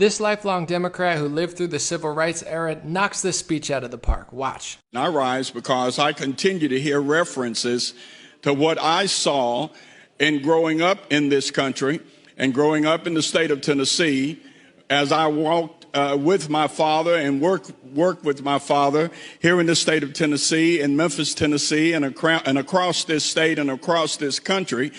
This lifelong Democrat who lived through the civil rights era knocks this speech out of the park. Watch. I rise because I continue to hear references to what I saw in growing up in this country and growing up in the state of Tennessee as I walked with my father and worked with my father here in the state of Tennessee, in Memphis, Tennessee, and across this state and across this country.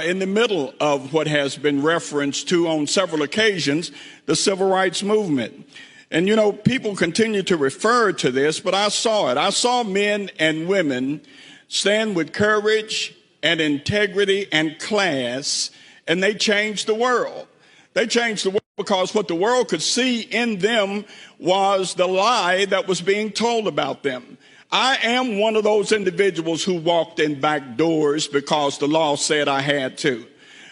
In the middle of what has been referenced to on several occasions, the civil rights movement. And, you know, people continue to refer to this, but I saw it. I saw men and women stand with courage and integrity and class, and they changed the world. They changed the world because what the world could see in them was the lie that was being told about them. I am one of those individuals who walked in back doors because the law said I had to.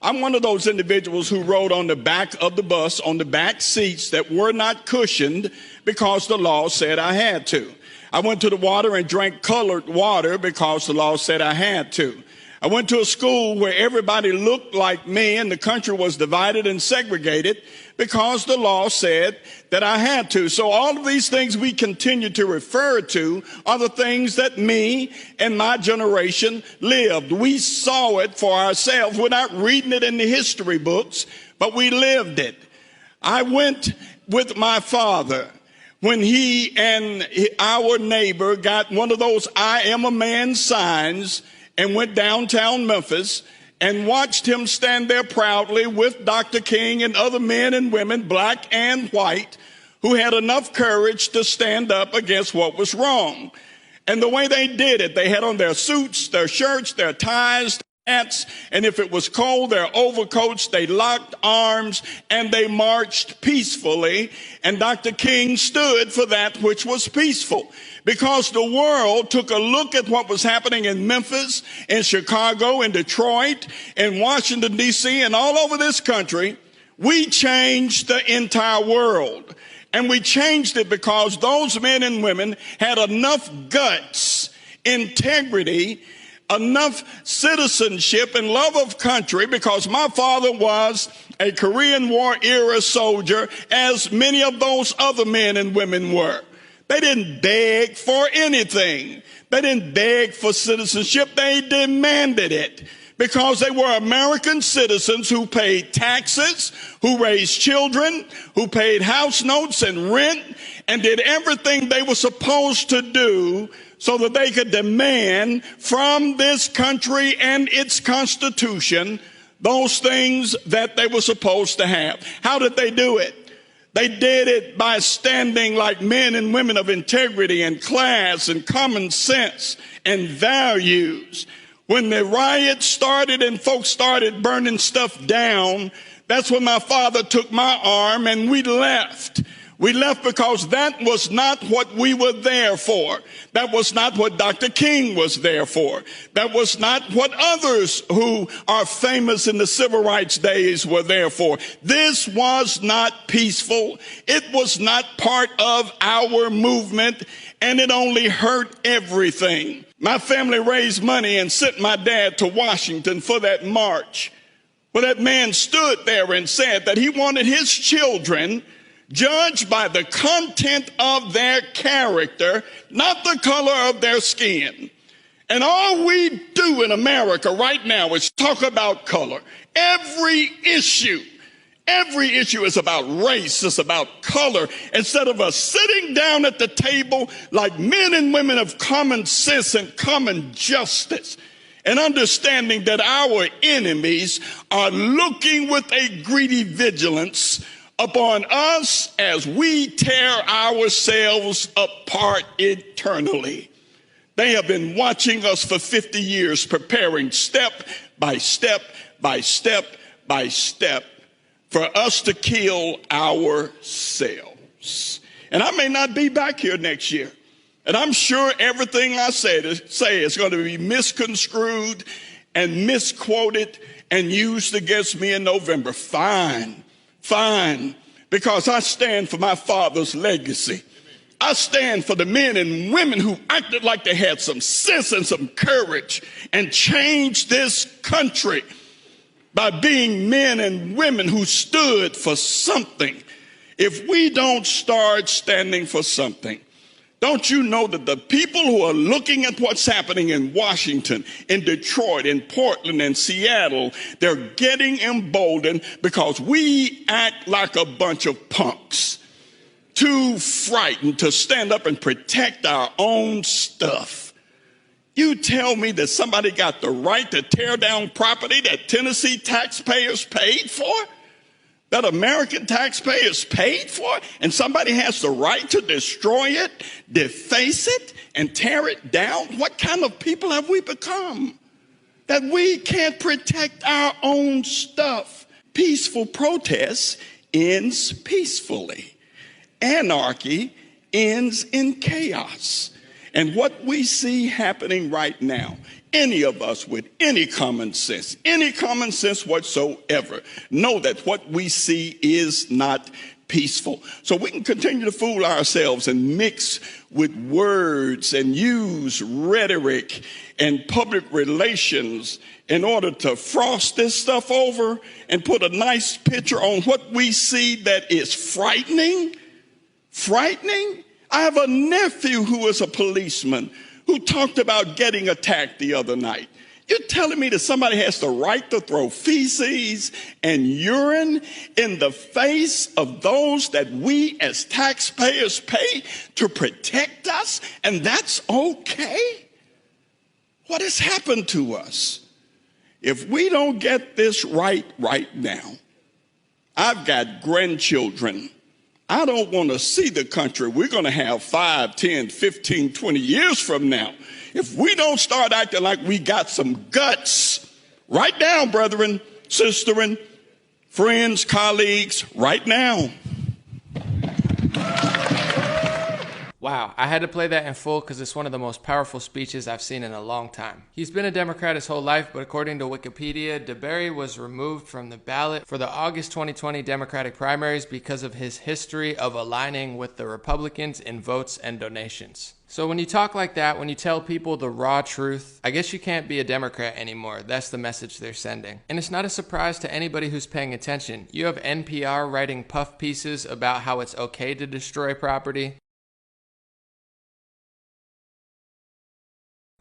I'm one of those individuals who rode on the back of the bus on the back seats that were not cushioned because the law said I had to. I went to the water and drank colored water because the law said I had to. I went to a school where everybody looked like me and the country was divided and segregated because the law said that I had to. So all of these things we continue to refer to are the things that me and my generation lived. We saw it for ourselves. We're not reading it in the history books, but we lived it. I went with my father when he and our neighbor got one of those I am a man signs and went downtown Memphis and watched him stand there proudly with Dr. King and other men and women, black and white, who had enough courage to stand up against what was wrong. And the way they did it, they had on their suits, their shirts, their ties, their hats, and if it was cold, their overcoats. They locked arms and they marched peacefully. And Dr. King stood for that which was peaceful. Because the world took a look at what was happening in Memphis, in Chicago, in Detroit, in Washington, D.C., and all over this country, we changed the entire world. And we changed it because those men and women had enough guts, integrity, enough citizenship and love of country, because my father was a Korean War era soldier, as many of those other men and women were. They didn't beg for anything. They didn't beg for citizenship. They demanded it because they were American citizens who paid taxes, who raised children, who paid house notes and rent, and did everything they were supposed to do so that they could demand from this country and its Constitution those things that they were supposed to have. How did they do it? They did it by standing like men and women of integrity and class and common sense and values. When the riots started and folks started burning stuff down, that's when my father took my arm and we left. We left because that was not what we were there for. That was not what Dr. King was there for. That was not what others who are famous in the civil rights days were there for. This was not peaceful. It was not part of our movement, and it only hurt everything. My family raised money and sent my dad to Washington for that march. Well, that man stood there and said that he wanted his children judged by the content of their character, not the color of their skin. And all we do in America right now is talk about color. Every issue is about race, it's about color, instead of us sitting down at the table like men and women of common sense and common justice, and understanding that our enemies are looking with a greedy vigilance upon us as we tear ourselves apart eternally. They have been watching us for 50 years, preparing step by step by step by step for us to kill ourselves. And I may not be back here next year. And I'm sure everything I say is going to be misconstrued and misquoted and used against me in November. Fine, because I stand for my father's legacy. I stand for the men and women who acted like they had some sense and some courage and changed this country by being men and women who stood for something. if we don't start standing for something. Don't you know that the people who are looking at what's happening in Washington, in Detroit, in Portland, in Seattle, they're getting emboldened because we act like a bunch of punks, too frightened to stand up and protect our own stuff. You tell me that somebody got the right to tear down property that Tennessee taxpayers paid for? That American taxpayers paid for, and somebody has the right to destroy it, deface it, and tear it down? What kind of people have we become that we can't protect our own stuff? Peaceful protest ends peacefully. Anarchy ends in chaos. And what we see happening right now, any of us with any common sense whatsoever, know that what we see is not peaceful. So we can continue to fool ourselves and mix with words and use rhetoric and public relations in order to frost this stuff over and put a nice picture on what we see that is frightening. Frightening? I have a nephew who is a policeman who talked about getting attacked the other night. You're telling me that somebody has the right to throw feces and urine in the face of those that we as taxpayers pay to protect us, and that's okay? What has happened to us? If we don't get this right now, I've got grandchildren. I don't want to see the country we're going to have 5, 10, 15, 20 years from now. If we don't start acting like we got some guts, right now, brethren, sisterin, friends, colleagues, right now. Wow, I had to play that in full because it's one of the most powerful speeches I've seen in a long time. He's been a Democrat his whole life, but according to Wikipedia, Deberry was removed from the ballot for the August 2020 Democratic primaries because of his history of aligning with the Republicans in votes and donations. So when you talk like that, when you tell people the raw truth, I guess you can't be a Democrat anymore. That's the message they're sending. And it's not a surprise to anybody who's paying attention. You have NPR writing puff pieces about how it's okay to destroy property.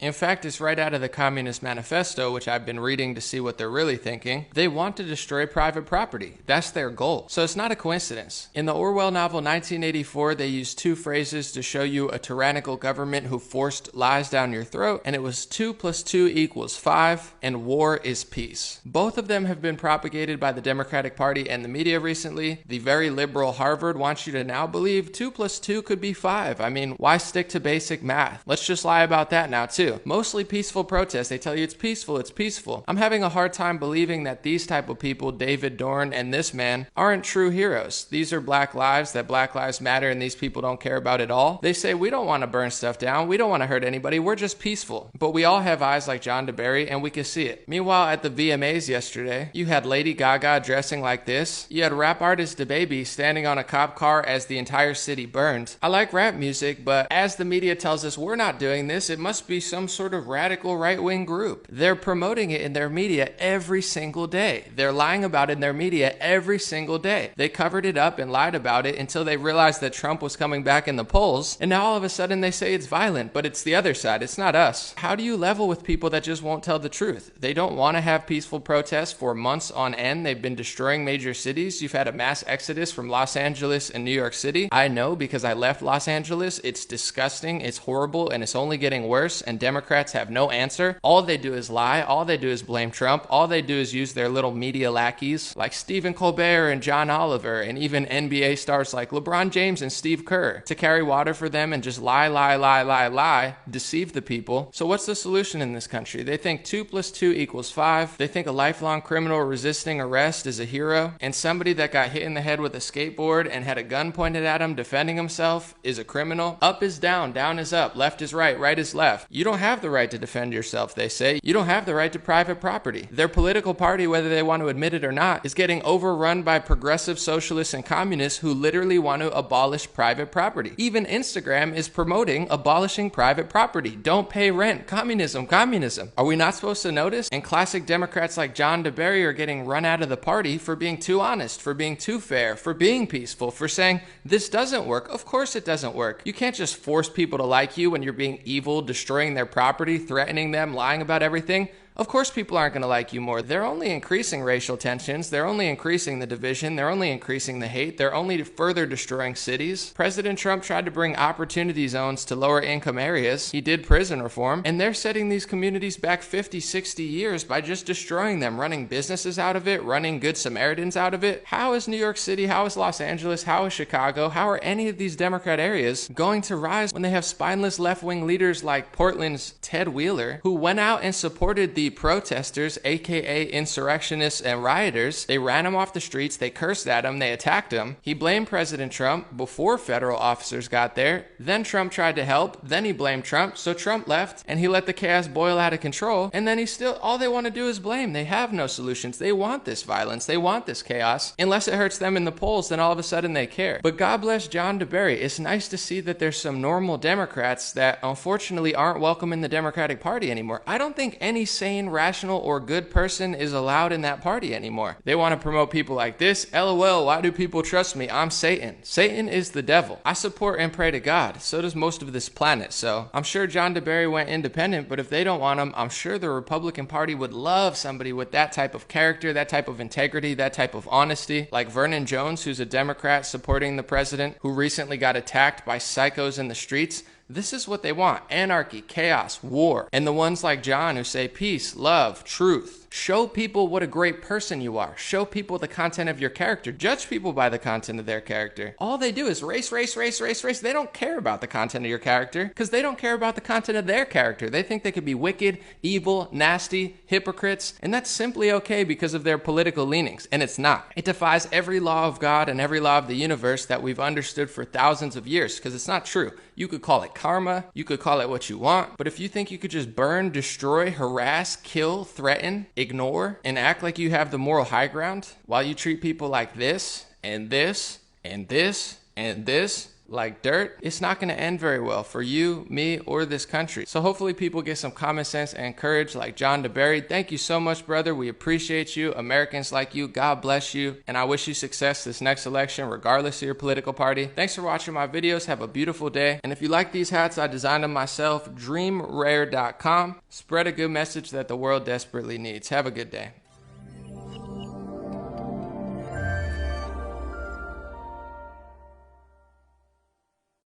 In fact, it's right out of the Communist Manifesto, which I've been reading to see what they're really thinking. They want to destroy private property. That's their goal. So it's not a coincidence. In the Orwell novel 1984, they used two phrases to show you a tyrannical government who forced lies down your throat, and it was 2 + 2 = 5, and war is peace. Both of them have been propagated by the Democratic Party and the media recently. The very liberal Harvard wants you to now believe 2 + 2 could be 5. I mean, why stick to basic math? Let's just lie about that now, too. Mostly peaceful protests. They tell you it's peaceful, it's peaceful. I'm having a hard time believing that these type of people, David Dorn and this man, aren't true heroes. These are black lives, that Black Lives Matter, and these people don't care about it all. They say, we don't want to burn stuff down, we don't want to hurt anybody, we're just peaceful. But we all have eyes like John Deberry, and we can see it. Meanwhile, at the VMAs yesterday, you had Lady Gaga dressing like this. You had rap artist DaBaby standing on a cop car as the entire city burned. I like rap music, but as the media tells us we're not doing this, it must be some sort of radical right-wing group. They're promoting it in their media every single day. They're lying about it in their media every single day. They covered it up and lied about it until they realized that Trump was coming back in the polls, and now all of a sudden they say it's violent, but it's the other side. It's not us. How do you level with people that just won't tell the truth? They don't want to have peaceful protests for months on end. They've been destroying major cities. You've had a mass exodus from Los Angeles and New York City. I know because I left Los Angeles. It's disgusting, it's horrible, and it's only getting worse, and Democrats have no answer. All they do is lie. All they do is blame Trump. All they do is use their little media lackeys like Stephen Colbert and John Oliver and even NBA stars like LeBron James and Steve Kerr to carry water for them and just lie, deceive the people. So what's the solution in this country? They think 2 + 2 = 5. They think a lifelong criminal resisting arrest is a hero, and somebody that got hit in the head with a skateboard and had a gun pointed at him defending himself is a criminal. Up is down, down is up, left is right, right is left. You don't don't have the right to defend yourself, they say. You don't have the right to private property. Their political party, whether they want to admit it or not, is getting overrun by progressive socialists and communists who literally want to abolish private property. Even Instagram is promoting abolishing private property. Don't pay rent. Communism, communism. Are we not supposed to notice? And classic Democrats like John Deberry are getting run out of the party for being too honest, for being too fair, for being peaceful, for saying this doesn't work. Of course it doesn't work. You can't just force people to like you when you're being evil, destroying their property, threatening them, lying about everything. Of course people aren't going to like you more. They're only increasing racial tensions. They're only increasing the division. They're only increasing the hate. They're only further destroying cities. President Trump tried to bring opportunity zones to lower income areas. He did prison reform. And they're setting these communities back 50, 60 years by just destroying them, running businesses out of it, running Good Samaritans out of it. How is New York City, how is Los Angeles, how is Chicago, how are any of these Democrat areas going to rise when they have spineless left-wing leaders like Portland's Ted Wheeler, who went out and supported the protesters, aka insurrectionists and rioters? They ran them off the streets, they cursed at them, they attacked them. He blamed President Trump before federal officers got there. Then Trump tried to help, then he blamed Trump, so Trump left and he let the chaos boil out of control. And then all they want to do is blame. They have no solutions. They want this violence, they want this chaos. Unless it hurts them in the polls, then all of a sudden they care. But God bless John Deberry. It's nice to see that there's some normal Democrats that unfortunately aren't welcome in the Democratic Party anymore. I don't think any sane, rational, or good person is allowed in that party anymore. They want to promote people like this. LOL, why do people trust me? I'm Satan. Satan is the devil. I support and pray to God. So does most of this planet. So I'm sure John Deberry went independent, but if they don't want him, I'm sure the Republican Party would love somebody with that type of character, that type of integrity, that type of honesty, like Vernon Jones, who's a Democrat supporting the president, who recently got attacked by psychos in the streets. This is what they want: anarchy, chaos, war. And the ones like John who say peace, love, truth. Show people what a great person you are. Show people the content of your character. Judge people by the content of their character. All they do is race, race, race, race, race. They don't care about the content of your character because they don't care about the content of their character. They think they could be wicked, evil, nasty, hypocrites, and that's simply okay because of their political leanings, and it's not. It defies every law of God and every law of the universe that we've understood for thousands of years because it's not true. You could call it karma, you could call it what you want, but if you think you could just burn, destroy, harass, kill, threaten, ignore, and act like you have the moral high ground while you treat people like this, and this, and this, and this, like dirt, it's not going to end very well for you, me, or this country. So hopefully people get some common sense and courage like John Deberry. Thank you so much, brother. We appreciate you. Americans like you, God bless you. And I wish you success this next election, regardless of your political party. Thanks for watching my videos. Have a beautiful day. And if you like these hats, I designed them myself. DreamRare.com. Spread a good message that the world desperately needs. Have a good day.